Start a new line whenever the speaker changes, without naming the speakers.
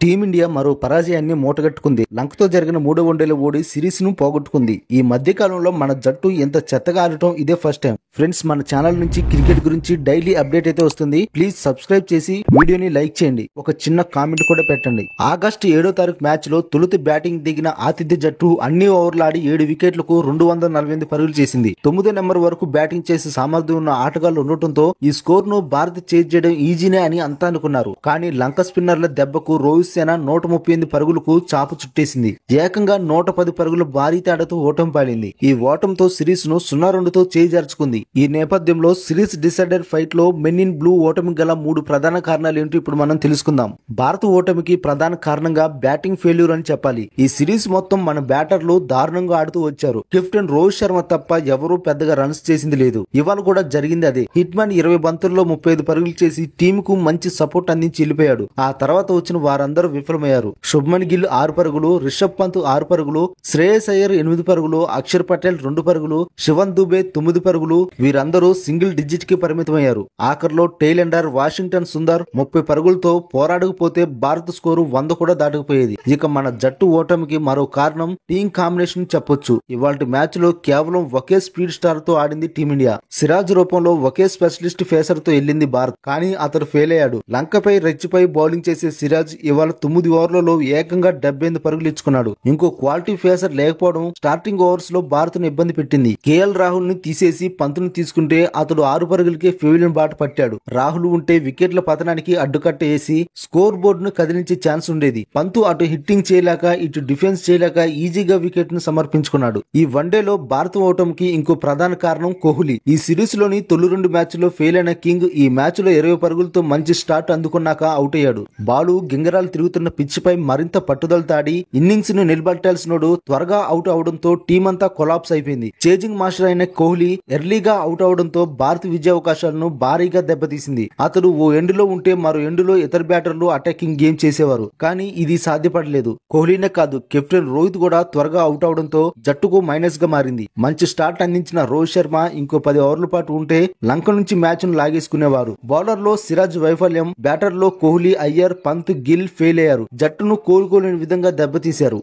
Team India మరో పరాజయాన్ని మూటగట్టుకుంది. లంకతో జరిగిన మూడో వన్డేలో ఓడి సిరీస్ ను పోగొట్టుకుంది. ఈ మధ్య కాలంలో మన జట్టు ఎంత చెత్తగా ఆడటం ఇదే ఫస్ట్ టైం. ఫ్రెండ్స్, మన ఛానల్ నుంచి క్రికెట్ గురించి డైలీ అప్డేట్ అయితే వస్తుంది. ప్లీజ్ సబ్స్క్రైబ్ చేసి వీడియోని లైక్ చేయండి. ఒక చిన్న కామెంట్ కూడా పెట్టండి. ఆగస్టు 7వ తారీఖు మ్యాచ్ లో తొలుత బ్యాటింగ్ దిగిన ఆతిథ్య జట్టు అన్ని ఓవర్లు ఆడి 7 వికెట్లకు 248 పరుగులు చేసింది. 9వ నెంబర్ వరకు బ్యాటింగ్ చేసే సామర్థ్యం ఉన్న ఆటగాళ్లు ఉండటంతో ఈ స్కోర్ ను భారత్ చేజ్ చేయడం ఈజీనే అని అంతా అనుకున్నారు. కానీ లంక స్పిన్నర్ల దెబ్బకు రోహిత్ సేన 138 పరుగులకు చాపు చుట్టేసింది. ఏకంగా 110 పరుగుల భారీ తేడాతో ఓటమి పాలింది. ఈ ఓటంతో సిరీస్ ను 0-2తో చేజార్చుకుంది. ఈ నేపథ్యంలో సిరీస్ డిసైడర్ ఫైట్ లో మెన్ ఇన్ బ్లూ ఓటమికి గల 3 ప్రధాన కారణాలు ఏంటో ఇప్పుడు మనం తెలుసుకుందాం. భారత ఓటమికి ప్రధాన కారణంగా బ్యాటింగ్ ఫెయిల్యూర్ అని చెప్పాలి. ఈ సిరీస్ మొత్తం మన బ్యాటర్లు దారుణంగా ఆడుతూ వచ్చారు. కెప్టెన్ రోహిత్ శర్మ తప్ప ఎవరూ పెద్దగా రన్స్ చేసింది లేదు. ఇవాళ కూడా జరిగింది అదే. హిట్ మ్యాన్ 20 బంతుల్లో 35 పరుగులు చేసి టీమ్ కు మంచి సపోర్ట్ అందించి వెళ్ళిపోయాడు. ఆ తర్వాత వచ్చిన వారందరూ విఫలమయ్యారు. శుభ్మన్ గిల్ 6 పరుగులు, రిషబ్ పంత్ 6 పరుగులు, శ్రేయస్ అయ్యర్ 8 పరుగులు, అక్షర్ పటేల్ 2 పరుగులు, శివన్ దుబే 9 పరుగులు, వీరందరూ సింగిల్ డిజిట్ కి పరిమితమయ్యారు. ఆఖర్లో టెయిల్ ఎండర్ వాషింగ్టన్ సుందర్ 30 పరుగులతో పోరాడకపోతే భారత స్కోరు 100 కూడా దాటకపోయేది. ఇక మన జట్టు ఓటమికి మరో కారణం టీం కాంబినేషన్ చెప్పొచ్చు. ఇవాల్టి మ్యాచ్ లో కేవలం ఒకే స్పీడ్ స్టార్ తో ఆడింది టీమిండియా. సిరాజ్ రూపంలో ఒకే స్పెషలిస్ట్ ఫేసర్ తో వెళ్లింది భారత్. కానీ అతడు ఫెయిల్ అయ్యాడు. లంకపై రెచ్చిపై బౌలింగ్ చేసే సిరాజ్ ఇవాళ 9 ఓవర్లలో ఏకంగా 78 పరుగులు ఇచ్చుకున్నాడు. ఇంకో క్వాలిటీ ఫేసర్ లేకపోవడం స్టార్టింగ్ ఓవర్స్ లో భారత్ ను ఇబ్బంది పెట్టింది. కేఎల్ రాహుల్ ని తీసేసి పంతును తీసుకుంటే అతడు 6 పరుగులకే ఫెవిలియన్ బాట పట్టాడు. రాహుల్ ఉంటే వికెట్ల పతనానికి అడ్డుకట్ట వేసి స్కోర్ బోర్డు ను కదిలించే ఛాన్స్ ఉండేది. పంతు అటు హిట్టింగ్ చేయలేక ఇటు డిఫెన్స్ చేయలేక ఈజీగా వికెట్ ను సమర్పించుకున్నాడు. ఈ వన్డేలో భారత ఓటమికి ఇంకో ప్రధాన కారణం కోహ్లీ. ఈ సిరీస్ లోని తొలి 2 మ్యాచ్ లో ఫెయిల్ అయిన కింగ్ ఈ మ్యాచ్ లో 20 పరుగులతో మంచి స్టార్ట్ అందుకున్నాక అవుట్ అయ్యాడు. బాలు గింగరాలు తిరుగుతున్న పిచ్ పై మరింత పట్టుదలతో ఆడి ఇన్నింగ్స్ ను నిలబెట్టాల్సినోడు త్వరగా అవుట్ అవడంతో టీమంతా కొలాప్స్ అయిపోయింది. చేజింగ్ మాస్టర్ అయిన కోహ్లీ ఎర్లీగా అవుట్ అవడంతో భారత విజయావకాశాలను భారీగా దెబ్బతీసింది. అతడు ఓ ఎండులో ఉంటే మరో ఎండులో ఇతర బ్యాటర్లు అటాకింగ్ గేమ్ చేసేవారు. కానీ ఇది సాధ్యపడలేదు. కోహ్లీనే కాదు, కెప్టెన్ రోహిత్ కూడా త్వరగా అవుట్ అవడంతో జట్టుకు మైనస్ గా మారింది. మంచి స్టార్ట్ అందించిన రోహిత్ శర్మ ఇంకో 10 ఓవర్ల పాటు ఉంటే లంక నుంచి మ్యాచ్ ను లాగేసుకునేవారు. బౌలర్ లో సిరాజ్ వైఫల్యం, బ్యాటర్ లో కోహ్లీ, అయ్యర్, పంత్, గిల్ ఫెయిల్ అయ్యారు. జట్టును కోలుకోలేని విధంగా దెబ్బతీశారు.